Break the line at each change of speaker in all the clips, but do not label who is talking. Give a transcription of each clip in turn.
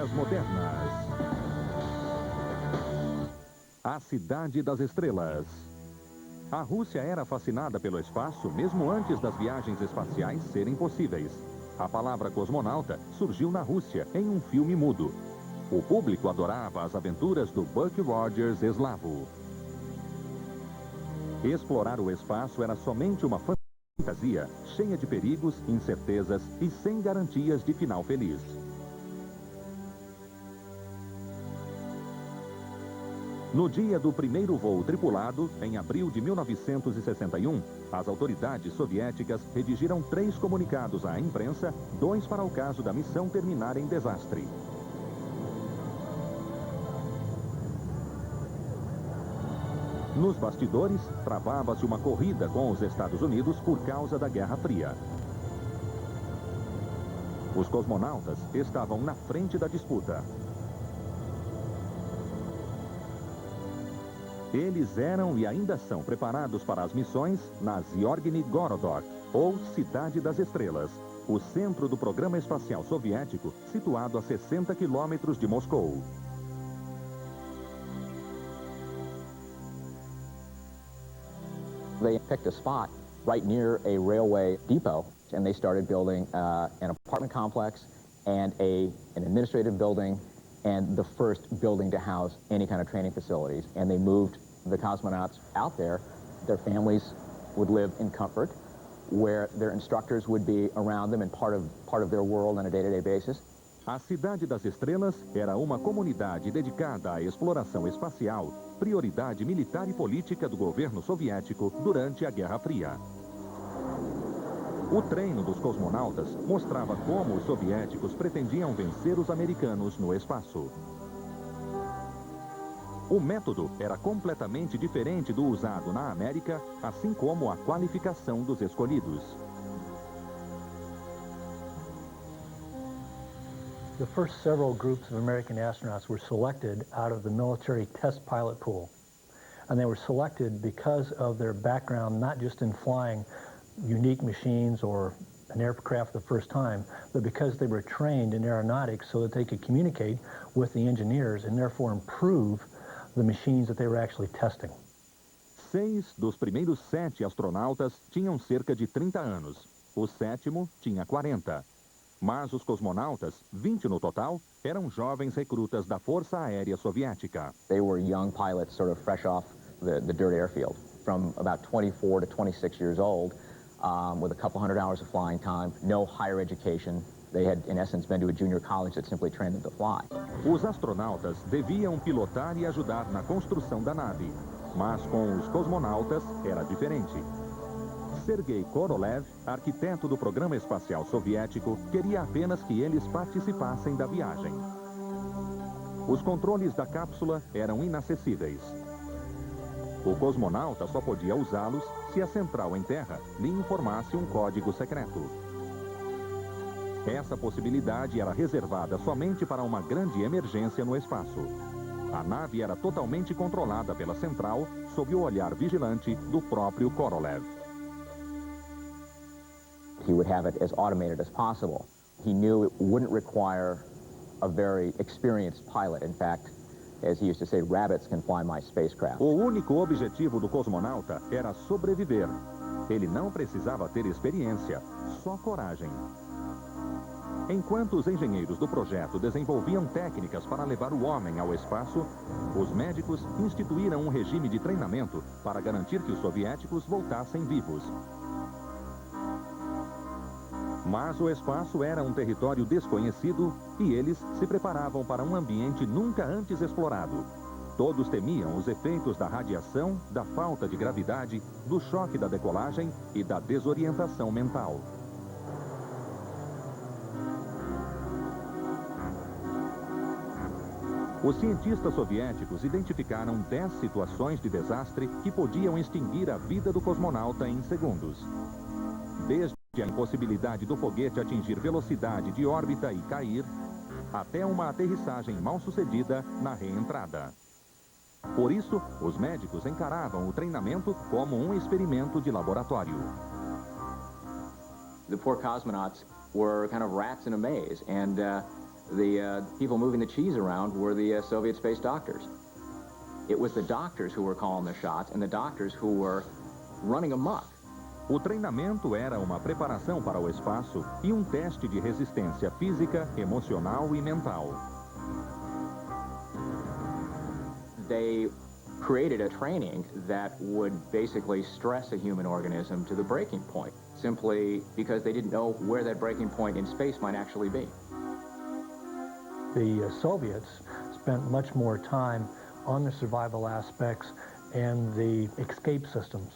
Eras modernas. A Cidade das Estrelas. A Rússia era fascinada pelo espaço mesmo antes das viagens espaciais serem possíveis. A palavra cosmonauta surgiu na Rússia em um filme mudo. O público adorava as aventuras do Buck Rogers eslavo. Explorar o espaço era somente uma fantasia, cheia de perigos, incertezas e sem garantias de final feliz. No dia do primeiro voo tripulado, em abril de 1961, as autoridades soviéticas redigiram 3 comunicados à imprensa, 2 para o caso da missão terminar em desastre. Nos bastidores, travava-se uma corrida com os Estados Unidos por causa da Guerra Fria. Os cosmonautas estavam na frente da disputa. Eles eram e ainda são preparados para as missões na Zyorny Gorodok, ou Cidade das Estrelas, o centro do programa espacial soviético, situado a 60 quilômetros de Moscou.
They picked a spot right near a railway depot, and they started building an apartment complex and an administrative building and the first building to house any kind of training facilities. And they moved the cosmonauts out there. Their families would live in comfort, where their instructors would be around them and part of their world on a day-to-day basis.
A Cidade das Estrelas era uma comunidade dedicada à exploração espacial, prioridade militar e política do governo soviético durante a Guerra Fria. O treino dos cosmonautas mostrava como os soviéticos pretendiam vencer os americanos no espaço. O método era completamente diferente do usado na América, assim como a qualificação dos escolhidos.
The first several groups of American astronauts were selected out of the military test pilot pool. And they were selected because of their background, not just in flying unique machines or an aircraft the first time, but because they were trained in aeronautics so that they could communicate with the engineers and therefore improve the machines that they were actually testing.
6 dos primeiros 7 astronautas tinham cerca de 30 anos. O 7º tinha 40. Mas os cosmonautas, 20 no total, eram jovens recrutas da Força Aérea Soviética.
They were young pilots sort of fresh off the dirt airfield, from about 24 to 26 years old, with a couple hundred hours of flying time, no higher education. They had, in essence, been to a junior college that simply trained them to fly.
Os astronautas deviam pilotar e ajudar na construção da nave, mas com os cosmonautas era diferente. Sergei Korolev, arquiteto do programa espacial soviético, queria apenas que eles participassem da viagem. Os controles da cápsula eram inacessíveis. O cosmonauta só podia usá-los se a central em terra lhe informasse um código secreto. Essa possibilidade era reservada somente para uma grande emergência no espaço. A nave era totalmente controlada pela central, sob o olhar vigilante do próprio Korolev.
He would have it as automated as possible. He knew it wouldn't require a very experienced pilot. In fact, as he used to say, rabbits can fly my spacecraft.
O único objetivo do cosmonauta era sobreviver. Ele não precisava ter experiência, só coragem. Enquanto os engenheiros do projeto desenvolviam técnicas para levar o homem ao espaço, os médicos instituíram um regime de treinamento para garantir que os soviéticos voltassem vivos. Mas o espaço era um território desconhecido e eles se preparavam para um ambiente nunca antes explorado. Todos temiam os efeitos da radiação, da falta de gravidade, do choque da decolagem e da desorientação mental. Os cientistas soviéticos identificaram 10 situações de desastre que podiam extinguir a vida do cosmonauta em segundos. Desde a impossibilidade do foguete atingir velocidade de órbita e cair, até uma aterrissagem mal-sucedida na reentrada. Por isso, os médicos encaravam o treinamento como um experimento de laboratório.
The poor cosmonauts were kind of rats in a maze, and The people moving the cheese around were the Soviet space doctors. It was the doctors who were calling the shots and the doctors who were running amok.
O treinamento era uma preparação para o espaço e um teste de resistência física, emocional e mental.
They created a training that would basically stress a human organism to the breaking point, simply because they didn't know where that breaking point in space might actually be.
The Soviets spent much more time on the survival aspects and the escape systems,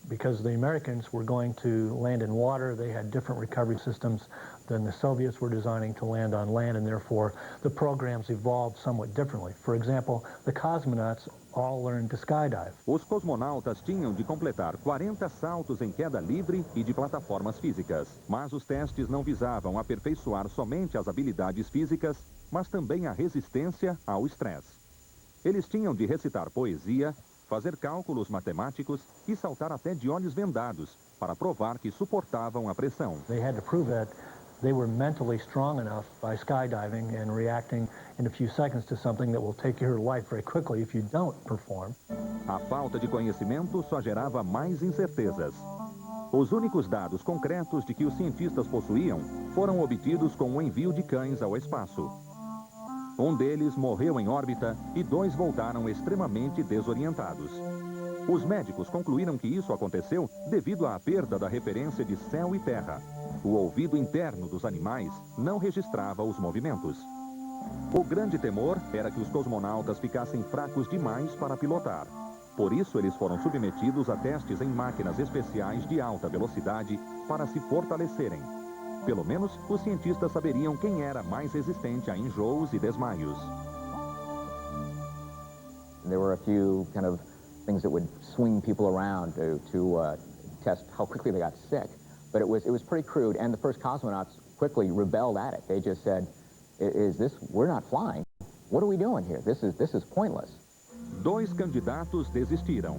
because the Americans were going to land in water. They had different recovery systems than the Soviets were designing to land on land, and therefore the programs evolved somewhat differently. For example, the cosmonauts all learned to skydive.
Os cosmonautas tinham de completar 40 saltos em queda livre e de plataformas físicas. Mas os testes não visavam aperfeiçoar somente as habilidades físicas, mas também a resistência ao estresse. Eles tinham de recitar poesia, fazer cálculos matemáticos e saltar até de olhos vendados para provar que suportavam a pressão.
They had to prove that they were mentally strong enough by skydiving and reacting in a few seconds to something that will take your life very quickly if you don't perform.
A falta de conhecimento só gerava mais incertezas. Os únicos dados concretos de que os cientistas possuíam foram obtidos com o envio de cães ao espaço. Um deles morreu em órbita e 2 voltaram extremamente desorientados. Os médicos concluíram que isso aconteceu devido à perda da referência de céu e terra. O ouvido interno dos animais não registrava os movimentos. O grande temor era que os cosmonautas ficassem fracos demais para pilotar. Por isso, eles foram submetidos a testes em máquinas especiais de alta velocidade para se fortalecerem. Pelo menos, os cientistas saberiam quem era mais resistente a enjoos e desmaios.
There were a few kind of things that would swing people around to test how quickly they got sick. But it was pretty crude, and the first cosmonauts quickly rebelled at it. They just said, we're not flying. What are we doing here? This is pointless.
2 candidatos desistiram,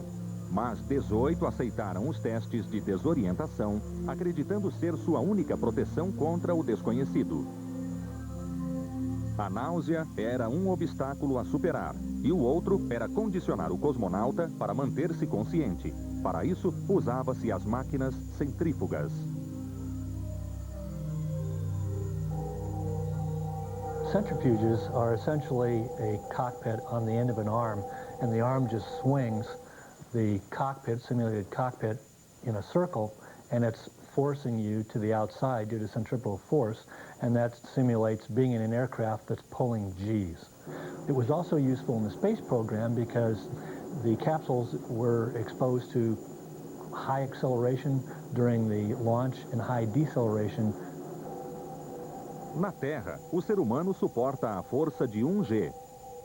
mas 18 aceitaram os testes de desorientação, acreditando ser sua única proteção contra o desconhecido. A náusea era um obstáculo a superar, e o outro era condicionar o cosmonauta para manter-se consciente. Para isso, usava-se as máquinas centrífugas.
Centrifuges are essentially a cockpit on the end of an arm, and the arm just swings the cockpit, simulated cockpit, in a circle, and it's forcing you to the outside due to centripetal force, and that simulates being in an aircraft that's pulling G's. It was also useful in the space program because the capsules were exposed to high acceleration during the launch and high deceleration.
Na Terra, o ser humano suporta a força de 1G.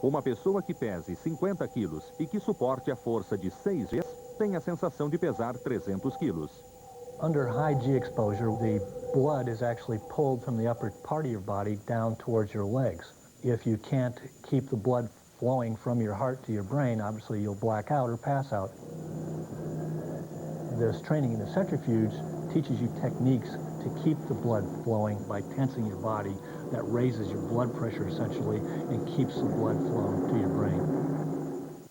Uma pessoa que pese 50 quilos e que suporte a força de 6G tem a sensação de pesar 300 quilos.
Under high G exposure, the blood is actually pulled from the upper part of your body down towards your legs. If you can't keep the blood flowing from your heart to your brain, obviously you'll black out or pass out. This training in the centrifuge teaches you techniques to keep the blood flowing by tensing your body. That raises your blood pressure essentially and keeps the blood flowing to your brain.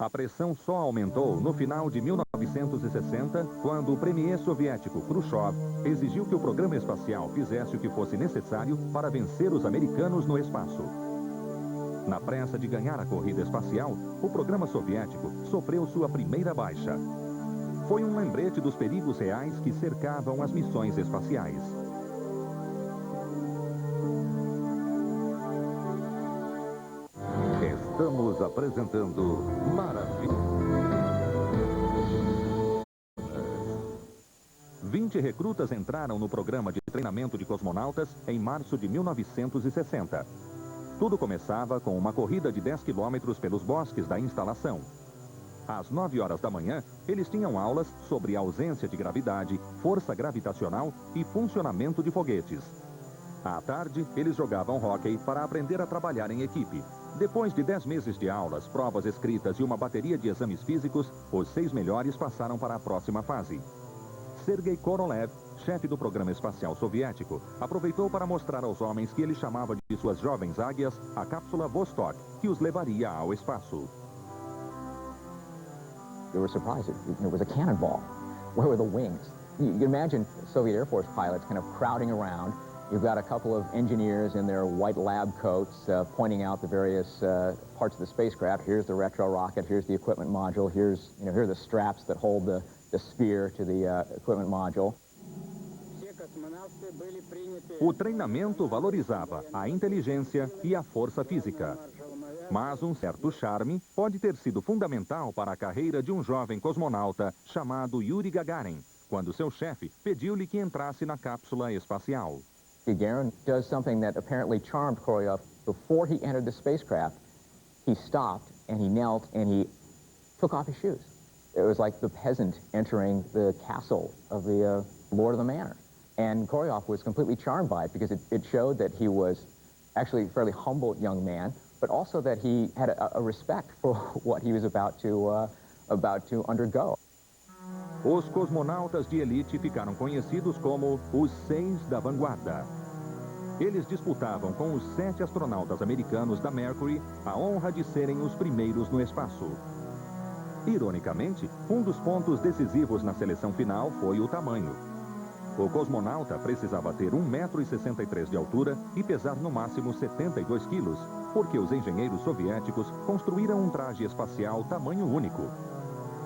A pressão só aumentou no final de 1960, quando o premier soviético Khrushchev exigiu que o programa espacial fizesse o que fosse necessário para vencer os americanos no espaço. Na pressa de ganhar a corrida espacial, o programa soviético sofreu sua primeira baixa. Foi um lembrete dos perigos reais que cercavam as missões espaciais. Estamos apresentando Maravilha. 20 recrutas entraram no programa de treinamento de cosmonautas em março de 1960. Tudo começava com uma corrida de 10 quilômetros pelos bosques da instalação. Às 9 horas da manhã, eles tinham aulas sobre ausência de gravidade, força gravitacional e funcionamento de foguetes. À tarde, eles jogavam hóquei para aprender a trabalhar em equipe. Depois de 10 meses de aulas, provas escritas e uma bateria de exames físicos, os 6 melhores passaram para a próxima fase. Sergei Korolev chefe do programa espacial soviético, aproveitou para mostrar aos homens que ele chamava de suas jovens águias a cápsula Vostok, que os levaria ao espaço.
They were surprised. It was a cannonball. Where were the wings? You can imagine Soviet Air Force pilots kind of crowding around. You've got a couple of engineers in their white lab coats pointing out the various parts of the spacecraft. Here's the retro rocket, here's the equipment module, here are the straps that hold the sphere to the equipment module.
O treinamento valorizava a inteligência e a força física. Mas um certo charme pode ter sido fundamental para a carreira de um jovem cosmonauta chamado Yuri Gagarin, quando seu chefe pediu-lhe que entrasse na cápsula espacial.
Gagarin does something that apparently charmed Korolev. Before he entered the spacecraft, he stopped and he knelt and he took off his shoes. It was like the peasant entering the castle of the Lord of the Manor. And Korolev was completely charmed by it because it showed that he was actually a fairly humble young man, but also that he had a respect for what he was about to undergo.
Os cosmonautas de elite ficaram conhecidos como os 6 da vanguarda. Eles disputavam com os 7 astronautas americanos da Mercury a honra de serem os primeiros no espaço. Ironicamente, um dos pontos decisivos na seleção final foi o tamanho. O cosmonauta precisava ter 1,63 m de altura e pesar no máximo 72 quilos, porque os engenheiros soviéticos construíram um traje espacial tamanho único.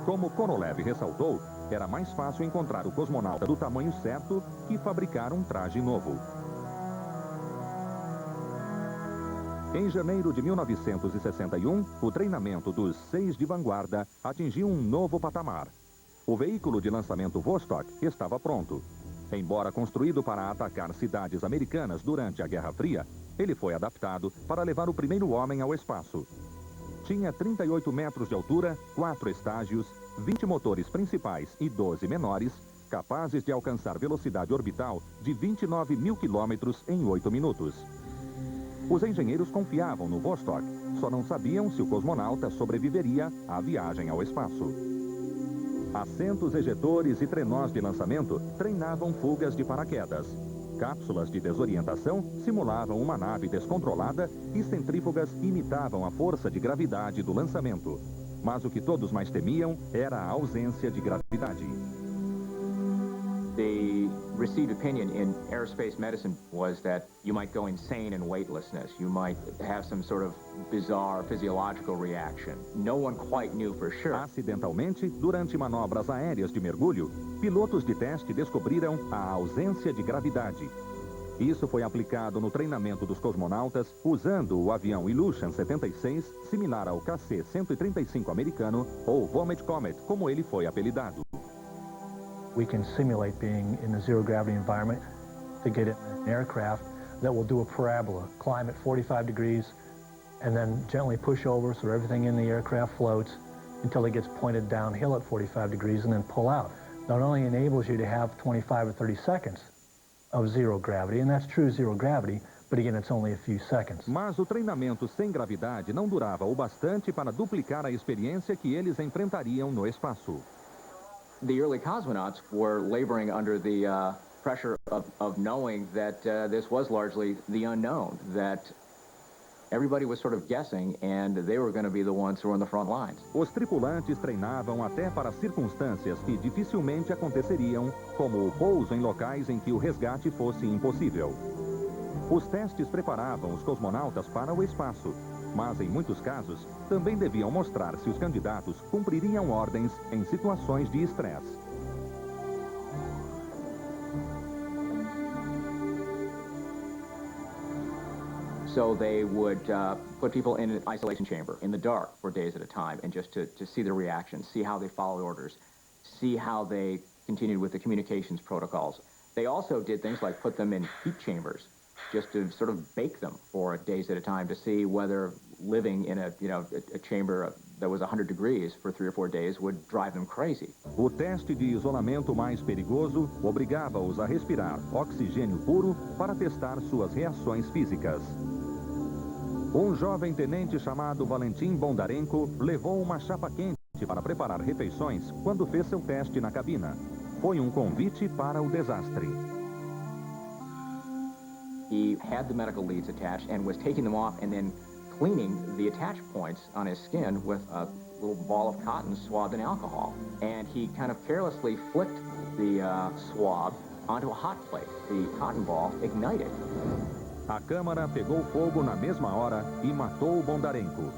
Como Korolev ressaltou, era mais fácil encontrar o cosmonauta do tamanho certo que fabricar um traje novo. Em janeiro de 1961, o treinamento dos 6 de vanguarda atingiu um novo patamar. O veículo de lançamento Vostok estava pronto. Embora construído para atacar cidades americanas durante a Guerra Fria, ele foi adaptado para levar o primeiro homem ao espaço. Tinha 38 metros de altura, 4 estágios, 20 motores principais e 12 menores, capazes de alcançar velocidade orbital de 29 mil quilômetros em 8 minutos. Os engenheiros confiavam no Vostok, só não sabiam se o cosmonauta sobreviveria à viagem ao espaço. Assentos ejetores e trenós de lançamento treinavam fugas de paraquedas. Cápsulas de desorientação simulavam uma nave descontrolada e centrífugas imitavam a força de gravidade do lançamento. Mas o que todos mais temiam era a ausência de gravidade.
The received opinion in aerospace medicine was that you might go insane in weightlessness. You might have some sort of bizarre physiological reaction. No one quite knew for sure.
Acidentalmente, durante manobras aéreas de mergulho, pilotos de teste descobriram a ausência de gravidade. Isso foi aplicado no treinamento dos cosmonautas usando o avião Ilyushin 76, similar ao KC-135 americano, ou Vomit Comet, como ele foi apelidado.
We can simulate being in a zero-gravity environment to get in an aircraft that will do a parabola, climb at 45 degrees, and then gently push over so everything in the aircraft floats until it gets pointed downhill at 45 degrees and then pull out. Not only enables you to have 25 or 30 seconds of zero gravity, and that's true zero gravity, but again, it's only a few seconds.
Mas o treinamento sem gravidade não durava o bastante para duplicar a experiência que eles enfrentariam no espaço.
The early cosmonauts were laboring under the pressure of knowing that this was largely the unknown, that everybody was sort of guessing, and they were going to be the ones who were on the front lines.
Os tripulantes treinavam até para circunstâncias que dificilmente aconteceriam, como o pouso em locais em que o resgate fosse impossível. Os testes preparavam os cosmonautas para o espaço, mas em muitos casos também deviam mostrar se os candidatos cumpririam ordens em situações de estresse.
So they would put people in an isolation chamber in the dark for days at a time, and just to see their reactions, see how they followed orders, see how they continued with the communications protocols. They also did things like put them in heat chambers, just to sort of bake them for days at a time to see whether living in a chamber that was 100 degrees for 3 or 4 days would drive them crazy.
O teste de isolamento mais perigoso obrigava-os a respirar oxigênio puro para testar suas reações físicas. Um jovem tenente chamado Valentin Bondarenko levou uma chapa quente para preparar refeições quando fez seu teste na cabina. foi um convite para o desastre.
He had the medical leads attached and was taking them off and then cleaning the attach points on his skin with a little ball of cotton swathed in alcohol. And he kind of carelessly flicked the swab onto a hot plate. The cotton ball ignited.
A câmara pegou fogo na mesma hora e matou Bondarenko.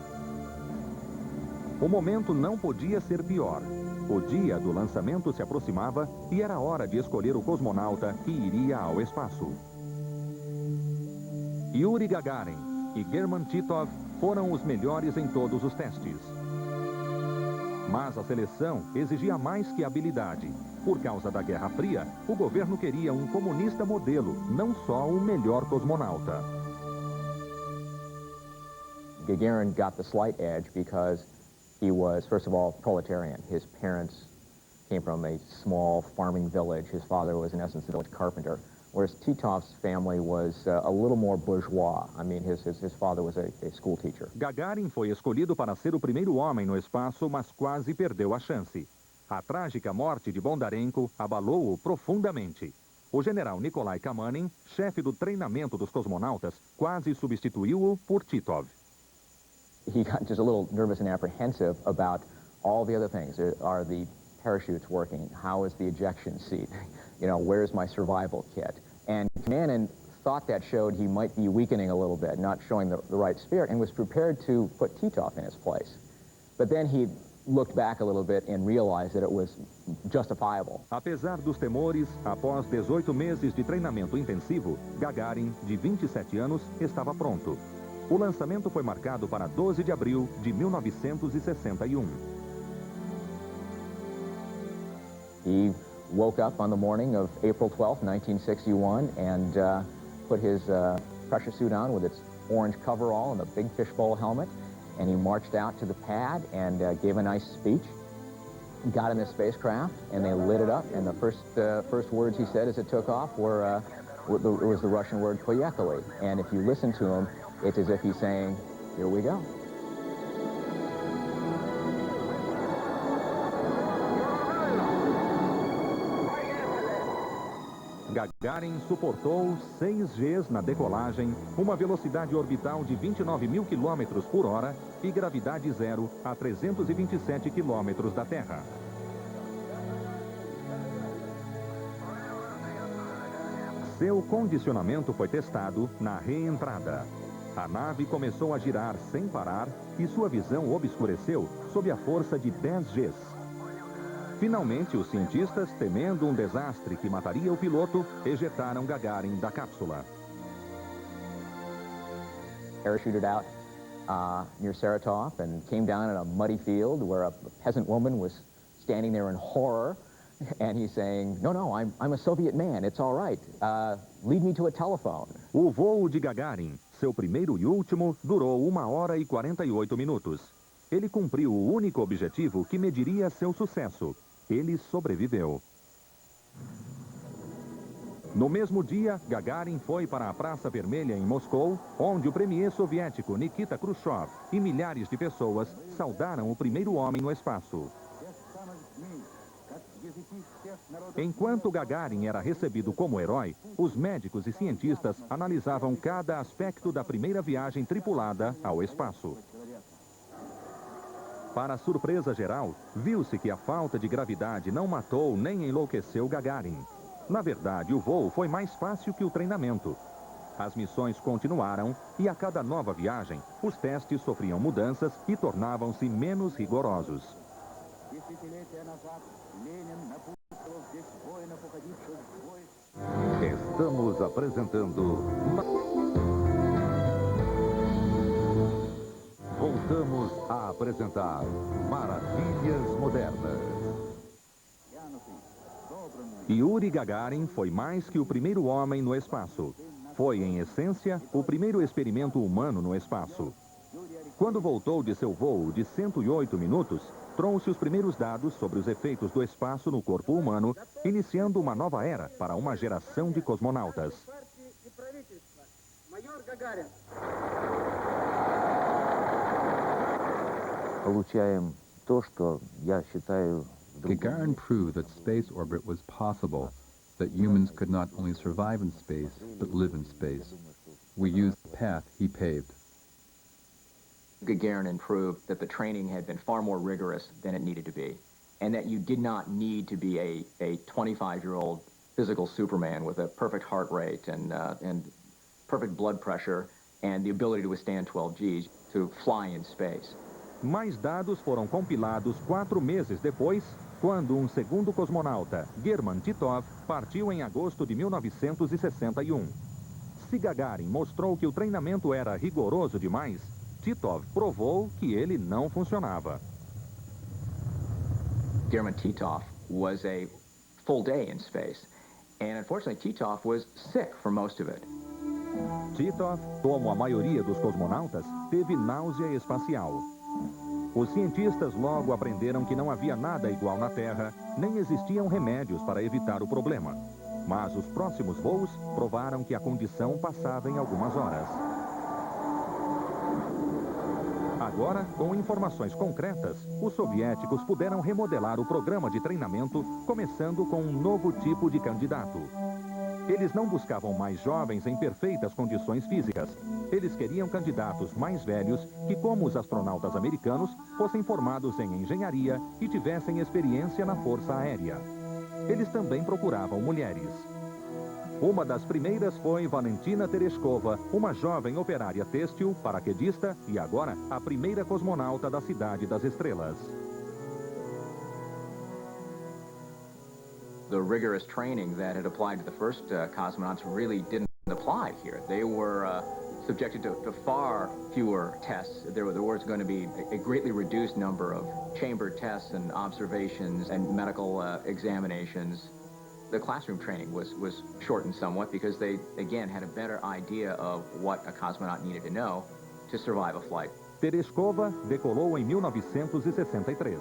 O momento não podia ser pior. O dia do lançamento se aproximava e era hora de escolher o cosmonauta que iria ao espaço. Yuri Gagarin e German Titov foram os melhores em todos os testes. Mas a seleção exigia mais que habilidade. Por causa da Guerra Fria, o governo queria um comunista modelo, não só o melhor cosmonauta.
Gagarin got the slight edge because he was, first of all, proletarian. His parents came from a small farming village. His father was, in essence, a village carpenter. Whereas Titov's family was a little more bourgeois. I mean, his father was a school teacher.
Gagarin foi escolhido para ser o primeiro homem no espaço, mas quase perdeu a chance. A trágica morte de Bondarenko abalou-o profundamente. O general Nikolai Kamanin, chefe do treinamento dos cosmonautas, quase substituiu-o por Titov.
He got just a little nervous and apprehensive about all the other things. Are the parachutes working? How is the ejection seat? You know, where's my survival kit? And Kamanin thought that showed he might be weakening a little bit, not showing the right spirit, and was prepared to put Titov in his place. But then he looked back a little bit and realized that it was justifiable.
Apesar dos temores, após 18 meses de treinamento intensivo, Gagarin, de 27 anos, estava pronto. O lançamento foi marcado para 12 de abril de 1961.
He woke up on the morning of April 12th, 1961, and put his pressure suit on with its orange coverall and a big fishbowl helmet, and he marched out to the pad and gave a nice speech. He got in the spacecraft, and they lit it up, and the first words he said as it took off was the Russian word "poyekali," and if you listen to him, it's as if he's saying, "Here we go."
Gagarin suportou 6 Gs na decolagem, uma velocidade orbital de 29.000 km por hora e gravidade zero a 327 km da Terra. Seu condicionamento foi testado na reentrada. A nave começou a girar sem parar e sua visão obscureceu sob a força de 10 Gs. Finalmente, os cientistas, temendo um desastre que mataria o piloto, ejetaram Gagarin da cápsula.
Parachuted out near Saratov and came down in a muddy field where a peasant woman was standing there in horror, and he's saying, "No, I'm a Soviet man. It's all right. Lead me to a telephone."
O voo de Gagarin, seu primeiro e último, durou 1 hora e 48 minutos. Ele cumpriu o único objetivo que mediria seu sucesso. Ele sobreviveu. No mesmo dia, Gagarin foi para a Praça Vermelha em Moscou, onde o premier soviético Nikita Khrushchev e milhares de pessoas saudaram o primeiro homem no espaço. Enquanto Gagarin era recebido como herói, os médicos e cientistas analisavam cada aspecto da primeira viagem tripulada ao espaço. Para surpresa geral, viu-se que a falta de gravidade não matou nem enlouqueceu Gagarin. Na verdade, o voo foi mais fácil que o treinamento. As missões continuaram e a cada nova viagem, os testes sofriam mudanças e tornavam-se menos rigorosos. Estamos apresentando... Voltamos a apresentar Maravilhas Modernas. Yuri Gagarin foi mais que o primeiro homem no espaço. Foi, em essência, o primeiro experimento humano no espaço. Quando voltou de seu voo de 108 minutos, trouxe os primeiros dados sobre os efeitos do espaço no corpo humano, iniciando uma nova era para uma geração de cosmonautas.
Получаем то, что я считаю Gagarin proved that space orbit was possible, that humans could not only survive in space, but live in space. We used the path he paved.
Gagarin proved that the training had been far more rigorous than it needed to be, and that you did not need to be a 25-year-old physical Superman with a perfect heart rate and perfect blood pressure and the ability to withstand 12 Gs to fly in space.
Mais dados foram compilados 4 meses depois, quando um segundo cosmonauta, German Titov, partiu em agosto de 1961. Se Gagarin mostrou que o treinamento era rigoroso demais, Titov provou que ele não funcionava.
German Titov was a full day in space, and unfortunately Titov was sick for most of it.
Titov, como a maioria dos cosmonautas, teve náusea espacial. Os cientistas logo aprenderam que não havia nada igual na Terra, nem existiam remédios para evitar o problema. Mas os próximos voos provaram que a condição passava em algumas horas. Agora, com informações concretas, os soviéticos puderam remodelar o programa de treinamento, começando com um novo tipo de candidato. Eles não buscavam mais jovens em perfeitas condições físicas. Eles queriam candidatos mais velhos que, como os astronautas americanos, fossem formados em engenharia e tivessem experiência na Força Aérea. Eles também procuravam mulheres. Uma das primeiras foi Valentina Tereshkova, uma jovem operária têxtil, paraquedista e agora a primeira cosmonauta da Cidade das Estrelas.
The rigorous training that had applied to the first cosmonauts really didn't apply here. They were subjected to far fewer tests. There was going to be a greatly reduced number of chamber tests and observations and medical examinations. The classroom training was shortened somewhat because they, again, had a better idea of what a cosmonaut needed to know to survive a flight.
Tereshkova decolou em 1963.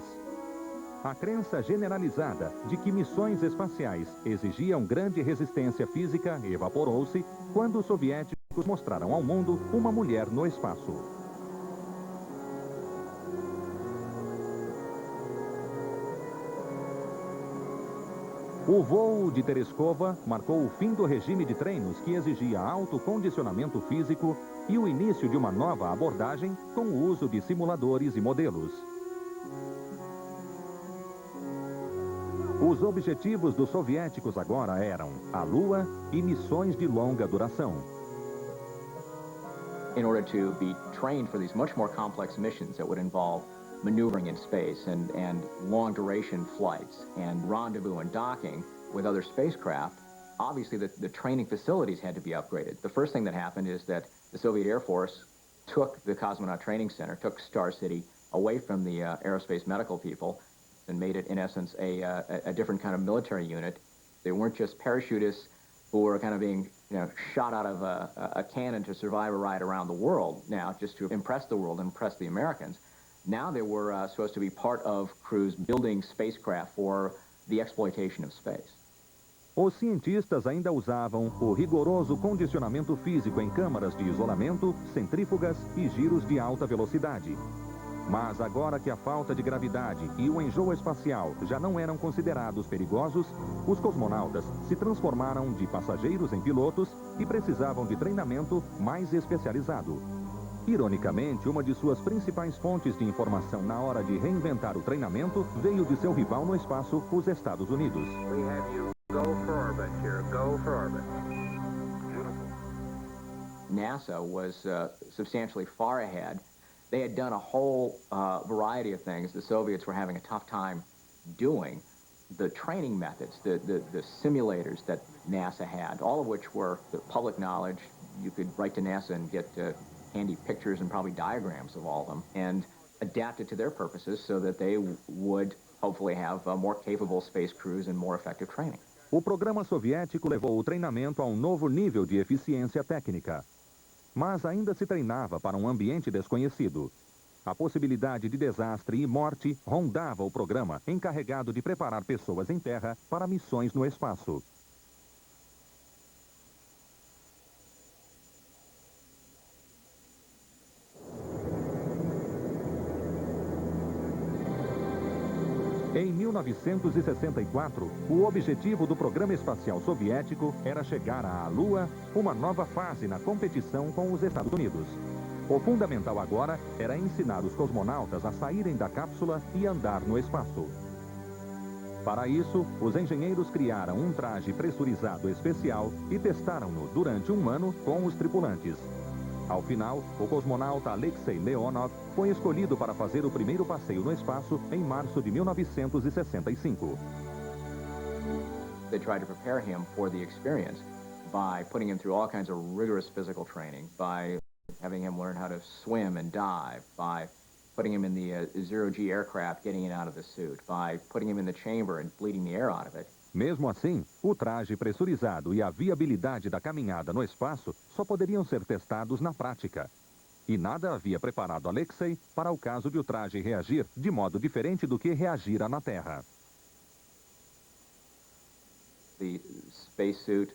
A crença generalizada de que missões espaciais exigiam grande resistência física evaporou-se quando os soviéticos mostraram ao mundo uma mulher no espaço. O voo de Tereshkova marcou o fim do regime de treinos que exigia alto condicionamento físico e o início de uma nova abordagem com o uso de simuladores e modelos. Os objetivos dos soviéticos agora eram a Lua e missões de longa duração.
In order to be trained for these much more complex missions that would involve maneuvering in space and long-duration flights and rendezvous and docking with other spacecraft, obviously the training facilities had to be upgraded. The first thing that happened is that the Soviet Air Force took the Cosmonaut Training Center, took Star City away from the aerospace medical people and made it, in essence, a different kind of military unit. They weren't just parachutists who were kind of being shot out of a cannon to survive a ride around the world now, just to impress the world and impress the Americans. Now they were supposed to be part of crews building spacecraft for the exploitation of space.
Os cientistas ainda usavam o rigoroso condicionamento físico em câmaras de isolamento, centrífugas e giros de alta velocidade. Mas agora que a falta de gravidade e o enjoo espacial já não eram considerados perigosos, os cosmonautas se transformaram de passageiros em pilotos e precisavam de treinamento mais especializado. Ironicamente, uma de suas principais fontes de informação na hora de reinventar o treinamento veio de seu rival no espaço, os Estados Unidos.
We have you go for orbit here. Go for orbit.
NASA was substantially far ahead. They had done a whole variety of things the Soviets were having a tough time doing. The training methods, the simulators that NASA had, all of which were the public knowledge. You could write to NASA and get handy pictures and probably diagrams of all of them, and adapt it to their purposes so that they would hopefully have more capable space crews and more effective training.
O programa soviético levou o treinamento a um novo nível de eficiência técnica. Mas ainda se treinava para um ambiente desconhecido. A possibilidade de desastre e morte rondava o programa encarregado de preparar pessoas em terra para missões no espaço. Em 1964, o objetivo do programa espacial soviético era chegar à Lua, uma nova fase na competição com os Estados Unidos. O fundamental agora era ensinar os cosmonautas a saírem da cápsula e andar no espaço. Para isso, os engenheiros criaram um traje pressurizado especial e testaram-no durante um ano com os tripulantes. Ao final, o cosmonauta Alexei Leonov foi escolhido para fazer o primeiro passeio no espaço em março de 1965.
They tried to prepare him for the experience by putting him through all kinds of rigorous physical training, by having him learn how to swim and dive, by putting him in the zero-G aircraft, getting it out of the suit, by putting him in the chamber and bleeding the air out of it.
Mesmo assim, o traje pressurizado e a viabilidade da caminhada no espaço só poderiam ser testados na prática. E nada havia preparado Alexei para o caso de o traje reagir de modo diferente do que reagira na Terra.
The spacesuit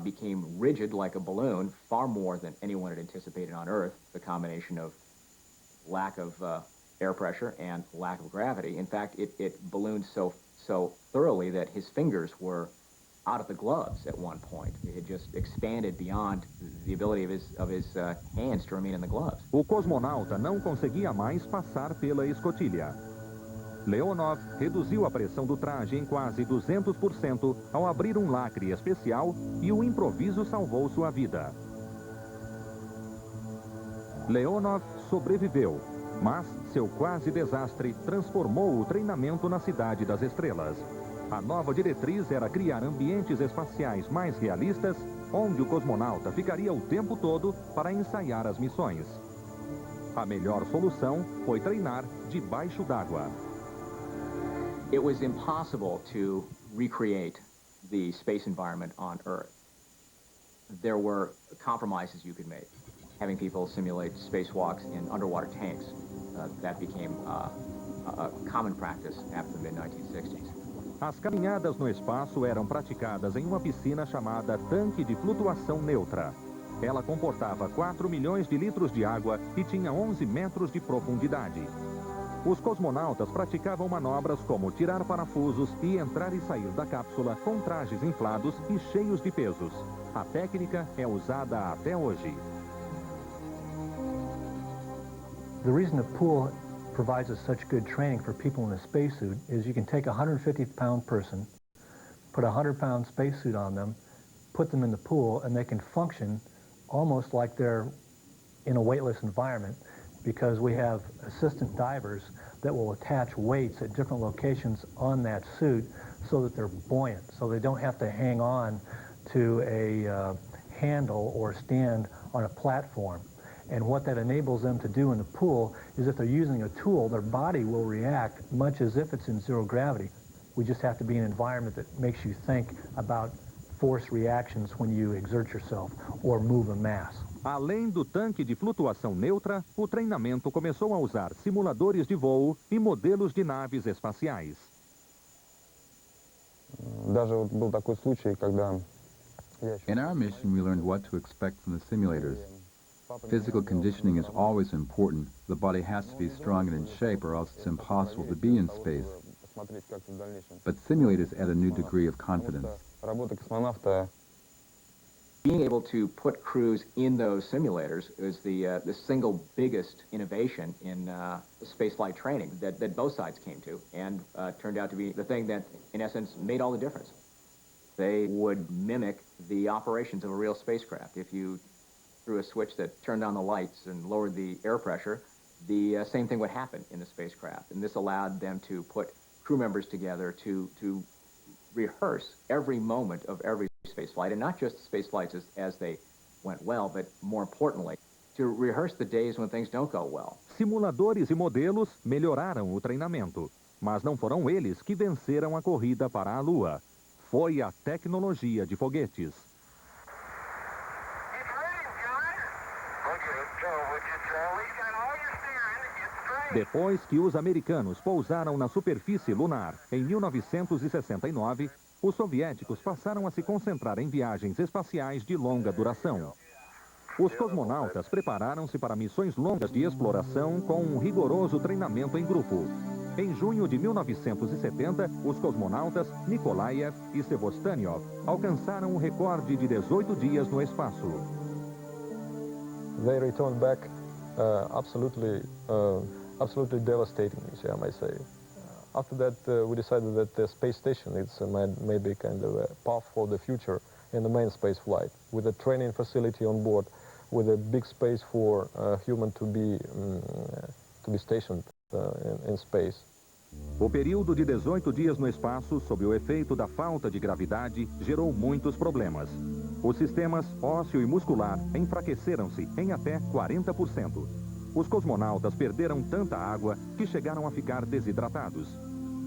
became rigid like a balloon, far more than anyone had anticipated on Earth, the combination of lack of air pressure and lack of gravity. In fact, it ballooned so thoroughly that his fingers were out of the gloves at one point. It had just expanded beyond the ability of his hands to remain in the gloves.
O cosmonauta não conseguia mais passar pela escotilha. Leonov reduziu a pressão do traje em quase 200% ao abrir um lacre especial e o improviso salvou sua vida. Leonov sobreviveu, mas seu quase desastre transformou o treinamento na Cidade das Estrelas. A nova diretriz era criar ambientes espaciais mais realistas, onde o cosmonauta ficaria o tempo todo para ensaiar as missões. A melhor solução foi treinar debaixo d'água.
It was impossible to recreate the space environment on Earth. There were compromises you could make. Having people simulate spacewalks in underwater tanks, that became a common practice after the mid-1960s.
As caminhadas no espaço eram praticadas em uma piscina chamada Tanque de Flutuação Neutra. Ela comportava 4 milhões de litros de água e tinha 11 metros de profundidade. Os cosmonautas praticavam manobras como tirar parafusos e entrar e sair da cápsula com trajes inflados e cheios de pesos. A técnica é usada até hoje.
The reason the pool provides us such good training for people in a spacesuit is you can take a 150-pound person, put a 100-pound spacesuit on them, put them in the pool, and they can function almost like they're in a weightless environment, because we have assistant divers that will attach weights at different locations on that suit so that they're buoyant, so they don't have to hang on to a handle or stand on a platform. And what that enables them to do in the pool is if they're using a tool, their body will react much as if it's in zero gravity. We just have to be in an environment that makes you think about force reactions when you exert yourself or move a mass.
Além do tanque de flutuação neutra, o treinamento começou a usar simuladores de voo e modelos de naves espaciais.
In our mission, we learned what to expect from the simulators. Physical conditioning is always important. The body has to be strong and in shape, or else it's impossible to be in space. But simulators add a new degree of confidence.
Being able to put crews in those simulators is the single biggest innovation in spaceflight training that both sides came to, and turned out to be the thing that, in essence, made all the difference. They would mimic the operations of a real spacecraft. If you threw a switch that turned on the lights and lowered the air pressure, the same thing would happen in the spacecraft. And this allowed them to put crew members together to rehearse every moment of every spaceflight, and not just spaceflights as they went well, but more importantly, to rehearse the days when things don't go well.
Simuladores e modelos melhoraram o treinamento, mas não foram eles que venceram a corrida para a Lua. Foi a tecnologia de foguetes. Depois que os americanos pousaram na superfície lunar em 1969, os soviéticos passaram a se concentrar em viagens espaciais de longa duração. Os cosmonautas prepararam-se para missões longas de exploração com um rigoroso treinamento em grupo. Em junho de 1970, os cosmonautas Nikolaev e Sevostaniov alcançaram um recorde de 18 dias no espaço.
They returned back absolutely devastating, I might say. After that, we decided that the space station is maybe kind of a path for the future in the main space flight, with a training facility on board, with a big space for human to be stationed in space.
O período de 18 dias no espaço, sob o efeito da falta de gravidade, gerou muitos problemas. Os sistemas ósseo e muscular enfraqueceram-se em até 40%. Os cosmonautas perderam tanta água que chegaram a ficar desidratados.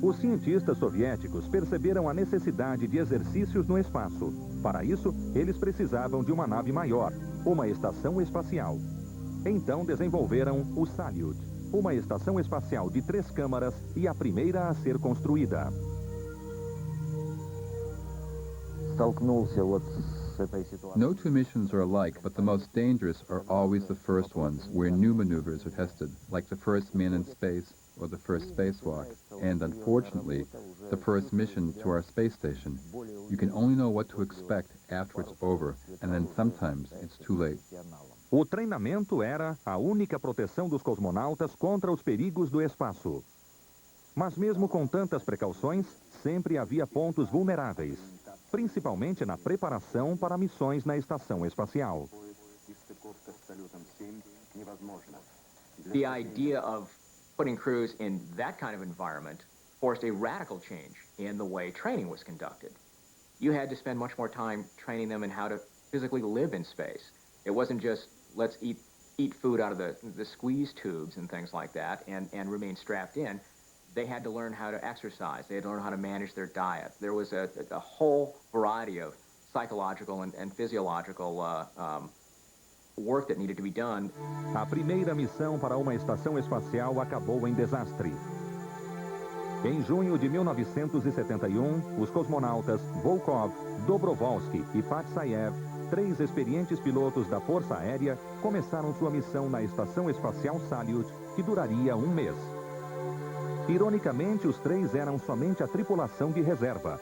Os cientistas soviéticos perceberam a necessidade de exercícios no espaço. Para isso, eles precisavam de uma nave maior, uma estação espacial. Então desenvolveram o Salyut, uma estação espacial de 3 câmaras e a primeira a ser construída.
No two missions are alike, but the most dangerous are always the first ones, where new maneuvers are tested, like the first man in space or the first spacewalk, and unfortunately, the first mission to our space station. You can only know what to expect after it's over, and then sometimes it's too late.
O treinamento era a única proteção dos cosmonautas contra os perigos do espaço. Mas mesmo com tantas precauções, sempre havia pontos vulneráveis, principalmente na preparação para missões na estação espacial.
The idea of putting crews in that kind of environment forced a radical change in the way training was conducted. You had to spend much more time training them in how to physically live in space. It wasn't just, let's eat food out of the squeeze tubes and things like that and remain strapped in. They had to learn how to exercise. They had to learn how to manage their diet. There was a whole variety of psychological and physiological work that needed to be done.
A primeira missão para uma estação espacial acabou em desastre. Em junho de 1971, os cosmonautas Volkov, Dobrovolsky e Patsayev, 3 experientes pilotos da Força Aérea, começaram sua missão na Estação Espacial Salyut, que duraria 1 mês. Ironicamente, os 3 eram somente a tripulação de reserva.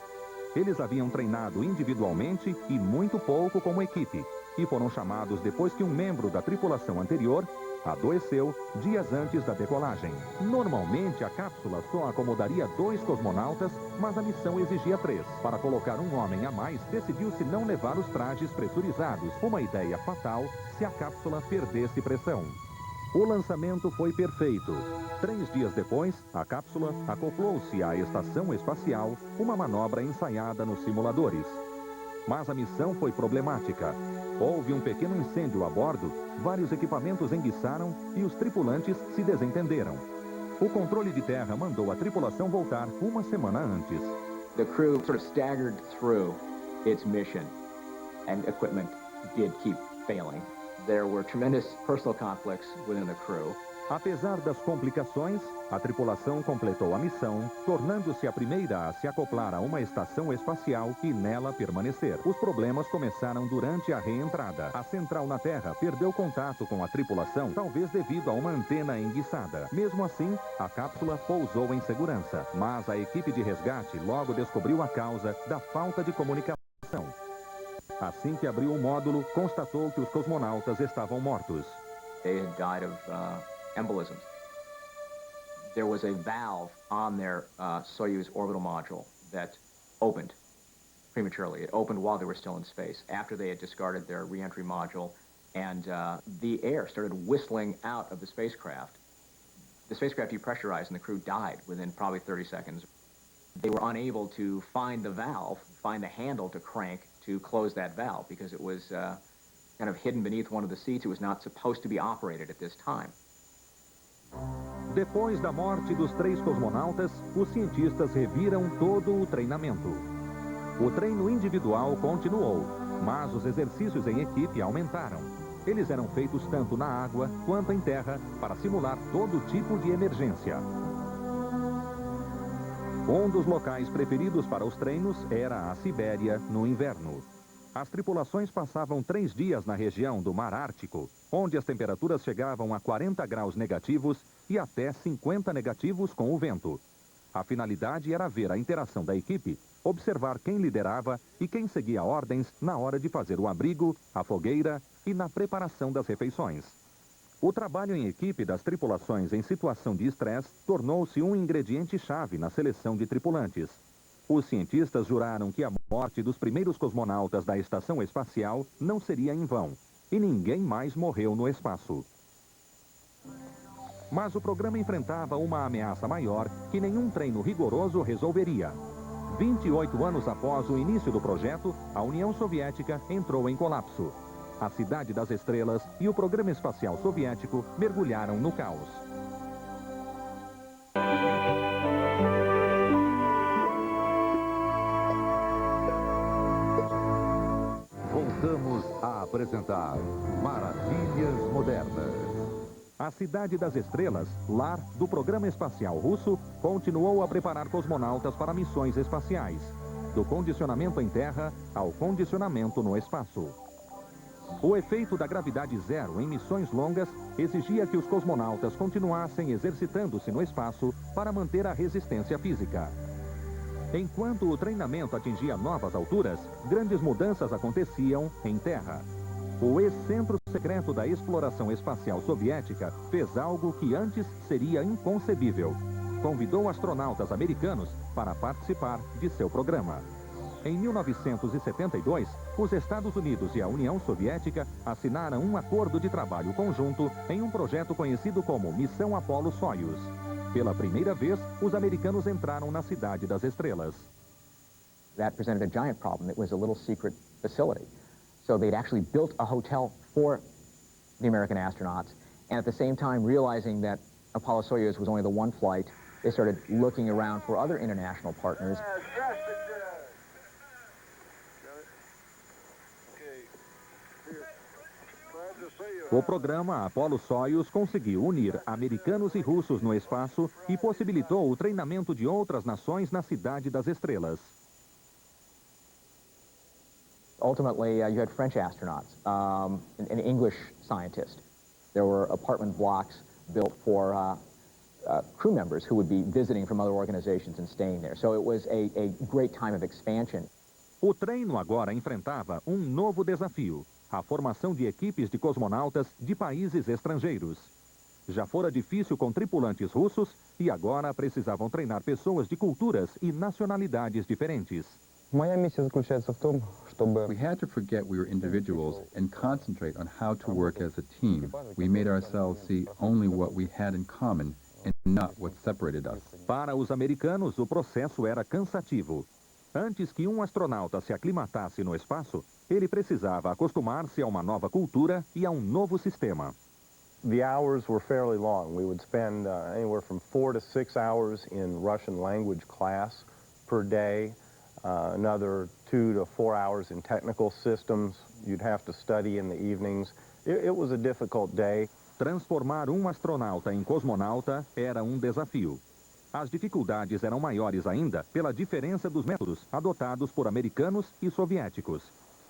Eles haviam treinado individualmente e muito pouco como equipe, e foram chamados depois que um membro da tripulação anterior adoeceu dias antes da decolagem. Normalmente, a cápsula só acomodaria 2 cosmonautas, mas a missão exigia 3. Para colocar um homem a mais, decidiu-se não levar os trajes pressurizados, uma ideia fatal se a cápsula perdesse pressão. O lançamento foi perfeito. 3 dias depois, a cápsula acoplou-se à estação espacial, uma manobra ensaiada nos simuladores. Mas a missão foi problemática. Houve um pequeno incêndio a bordo, vários equipamentos enguiçaram e os tripulantes se desentenderam. O controle de terra mandou a tripulação voltar 1 semana antes.
The crew sort of staggered through its mission, and equipment did keep failing. There were tremendous personal conflicts within the crew.
Apesar das complicações, a tripulação completou a missão, tornando-se a primeira a se acoplar a uma estação espacial e nela permanecer. Os problemas começaram durante a reentrada. A central na Terra perdeu contato com a tripulação, talvez devido a uma antena enguiçada. Mesmo assim, a cápsula pousou em segurança, mas a equipe de resgate logo descobriu a causa da falta de comunicação. Assim que abriu o módulo, constatou que os cosmonautas estavam mortos.
They had died of embolisms. There was a valve on their Soyuz orbital module that opened prematurely. It opened while they were still in space, after they had discarded their re-entry module, and the air started whistling out of the spacecraft. The spacecraft depressurized and the crew died within probably 30 seconds. They were unable to find the valve, find the handle to crank to close that valve because it was kind of hidden beneath one of the seats. It was not supposed to be operated at this time.
Depois da morte dos 3 cosmonautas, os cientistas reviram todo o treinamento. O treino individual continuou, mas os exercícios em equipe aumentaram. Eles eram feitos tanto na água quanto em terra para simular todo tipo de emergência. Um dos locais preferidos para os treinos era a Sibéria, no inverno. As tripulações passavam 3 dias na região do Mar Ártico, onde as temperaturas chegavam a 40 graus negativos e até 50 negativos com o vento. A finalidade era ver a interação da equipe, observar quem liderava e quem seguia ordens na hora de fazer o abrigo, a fogueira e na preparação das refeições. O trabalho em equipe das tripulações em situação de estresse tornou-se um ingrediente-chave na seleção de tripulantes. Os cientistas juraram que a morte dos primeiros cosmonautas da estação espacial não seria em vão, e ninguém mais morreu no espaço. Mas o programa enfrentava uma ameaça maior que nenhum treino rigoroso resolveria. 28 anos após o início do projeto, a União Soviética entrou em colapso. A Cidade das Estrelas e o programa espacial soviético mergulharam no caos.
Voltamos a apresentar Maravilhas Modernas.
A Cidade das Estrelas, lar do programa espacial russo, continuou a preparar cosmonautas para missões espaciais, do condicionamento em terra ao condicionamento no espaço. O efeito da gravidade zero em missões longas exigia que os cosmonautas continuassem exercitando-se no espaço para manter a resistência física. Enquanto o treinamento atingia novas alturas, grandes mudanças aconteciam em terra. O ex-centro secreto da exploração espacial soviética fez algo que antes seria inconcebível. Convidou astronautas americanos para participar de seu programa. Em 1972, os Estados Unidos e a União Soviética assinaram um acordo de trabalho conjunto em um projeto conhecido como Missão Apollo-Soyuz. Pela primeira vez, os americanos entraram na Cidade das Estrelas.
That presented a giant problem. It was a little secret facility. So they'd actually built a hotel for the American astronauts, and at the same time realizing that Apollo-Soyuz was only the one flight, they started looking around for other international partners.
O programa Apollo-Soyuz conseguiu unir americanos e russos no espaço e possibilitou o treinamento de outras nações na Cidade das Estrelas.
Ultimately, you had French astronauts, an English scientist. There were apartment blocks built for crew members who would be visiting from other organizations and staying there. So it was a great time of expansion.
O treino agora enfrentava um novo desafio: a formação de equipes de cosmonautas de países estrangeiros. Já fora difícil com tripulantes russos e agora precisavam treinar pessoas de culturas e nacionalidades diferentes.
Моя миссия заключается в том, чтобы...
We had to forget we were individuals and concentrate on how to work as a team. We made ourselves see only what we had in common and not what separated us.
Para os americanos, o processo era cansativo. Antes que um astronauta se aclimatasse no espaço, ele precisava acostumar-se a uma nova cultura e a um novo sistema.
The hours were fairly long. We would spend anywhere from 4 to 6 hours in Russian language class per day. Another 2 to 4 hours in technical systems. You'd have to study in the evenings. It was a difficult day.
Transformar um astronauta em cosmonauta era um desafio. As dificuldades eram maiores ainda pela diferença dos métodos adotados por americanos e soviéticos.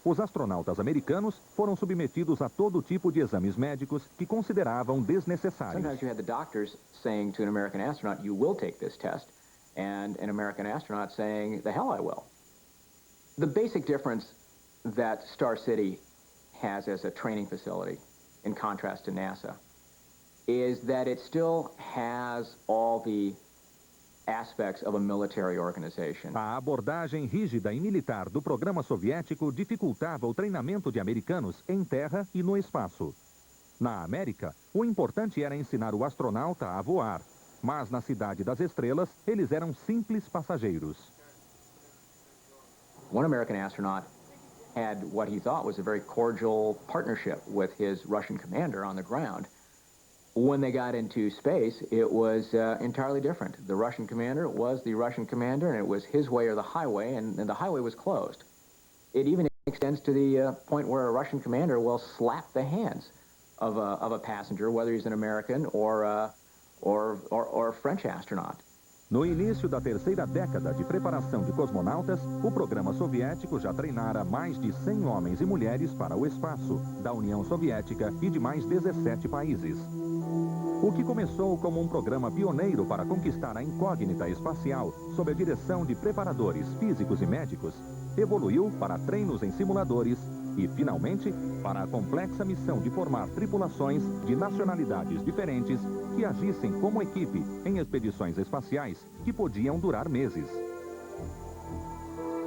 Os astronautas americanos foram submetidos a todo tipo de exames médicos que consideravam desnecessários.
Sometimes you had the doctors saying to an American astronaut, you will take this test, and an American astronaut saying, the hell I will. The basic difference that Star City has as a training facility, in contrast to NASA, is that it still has all the aspects of a military organization.
A abordagem rígida e militar do programa soviético dificultava o treinamento de americanos em terra e no espaço. Na América, o importante era ensinar o astronauta a voar, mas na Cidade das Estrelas, eles eram simples passageiros.
One American astronaut had what he thought was a very cordial partnership with his Russian commander on the ground. When they got into space, it was entirely different. The Russian commander was the Russian commander, and it was his way or the highway, and the highway was closed. It even extends to the point where a Russian commander will slap the hands of a passenger, whether he's an American or a French astronaut.
No início da terceira década de preparação de cosmonautas, o programa soviético já treinara mais de 100 homens e mulheres para o espaço, da União Soviética e de mais 17 países. O que começou como um programa pioneiro para conquistar a incógnita espacial, sob a direção de preparadores físicos e médicos, evoluiu para treinos em simuladores e, finalmente, para a complexa missão de formar tripulações de nacionalidades diferentes que agissem como equipe em expedições espaciais que podiam durar meses.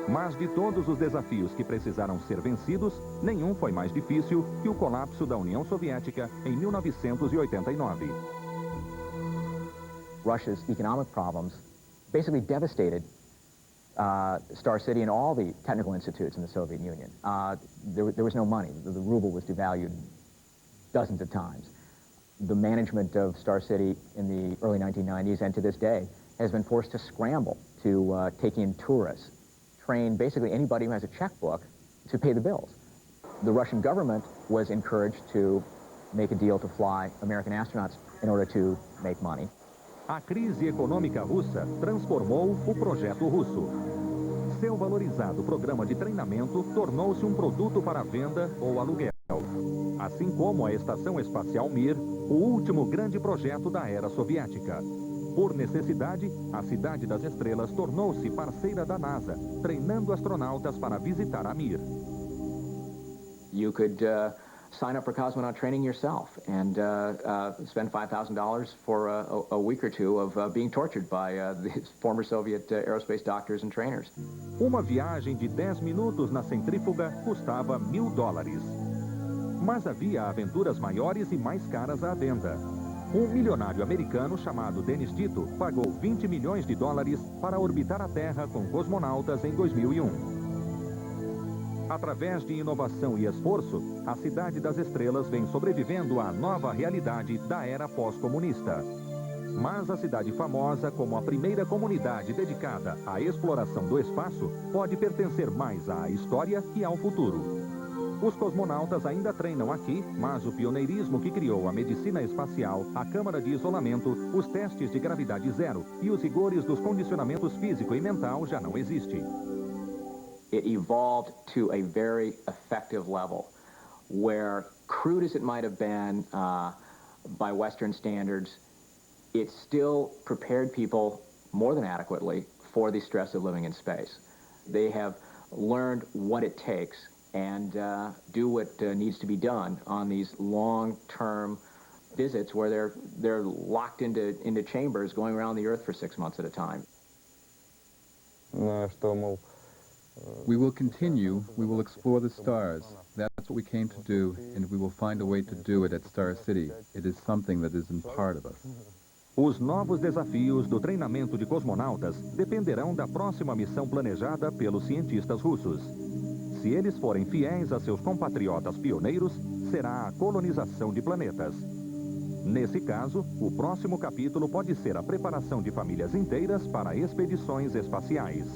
Mas de todos os desafios que precisaram ser vencidos, nenhum foi mais difícil que o colapso da União Soviética em 1989.
Russia's economic problems basically devastated Star City and all the technical institutes in the Soviet Union. There was no money. The ruble was devalued dozens of times. The management of Star City in the early 1990s and to this day has been forced to scramble to take in tourists, train basically anybody who has a checkbook to pay the bills. The Russian government was encouraged to make a deal to fly American astronauts in order to make money.
A crise econômica russa transformou o projeto russo. Seu valorizado programa de treinamento tornou-se um produto para venda ou aluguel. Assim como a Estação Espacial Mir, o último grande projeto da era soviética. Por necessidade, a Cidade das Estrelas tornou-se parceira da NASA, treinando astronautas para visitar a Mir.
You could sign up for cosmonaut training yourself and spend $5,000 for a week or two of being tortured by the former Soviet aerospace doctors and trainers.
Uma viagem de 10 minutos na centrífuga custava $1.000. Mas havia aventuras maiores e mais caras à venda. Um milionário americano chamado Dennis Tito pagou $20 milhões para orbitar a Terra com cosmonautas em 2001. Através de inovação e esforço, a Cidade das Estrelas vem sobrevivendo à nova realidade da era pós-comunista. Mas a cidade famosa, como a primeira comunidade dedicada à exploração do espaço, pode pertencer mais à história que ao futuro. Os cosmonautas ainda treinam aqui, mas o pioneirismo que criou a medicina espacial, a câmara de isolamento, os testes de gravidade zero e os rigores dos condicionamentos físico e mental já não existe.
It evolved to a very effective level where, crude as it might have been by Western standards, it still prepared people more than adequately for the stress of living in space. They have learned what it takes and do what needs to be done on these long-term visits where they're locked into chambers going around the Earth for 6 months at a time.
We will continue, we will explore the stars. That's what we came to do, and we will find a way to do it at Star City. It is something that is in part of us.
Os novos desafios do treinamento de cosmonautas dependerão da próxima missão planejada pelos cientistas russos. Se eles forem fiéis a seus compatriotas pioneiros, será a colonização de planetas. Nesse caso, o próximo capítulo pode ser a preparação de famílias inteiras para expedições espaciais.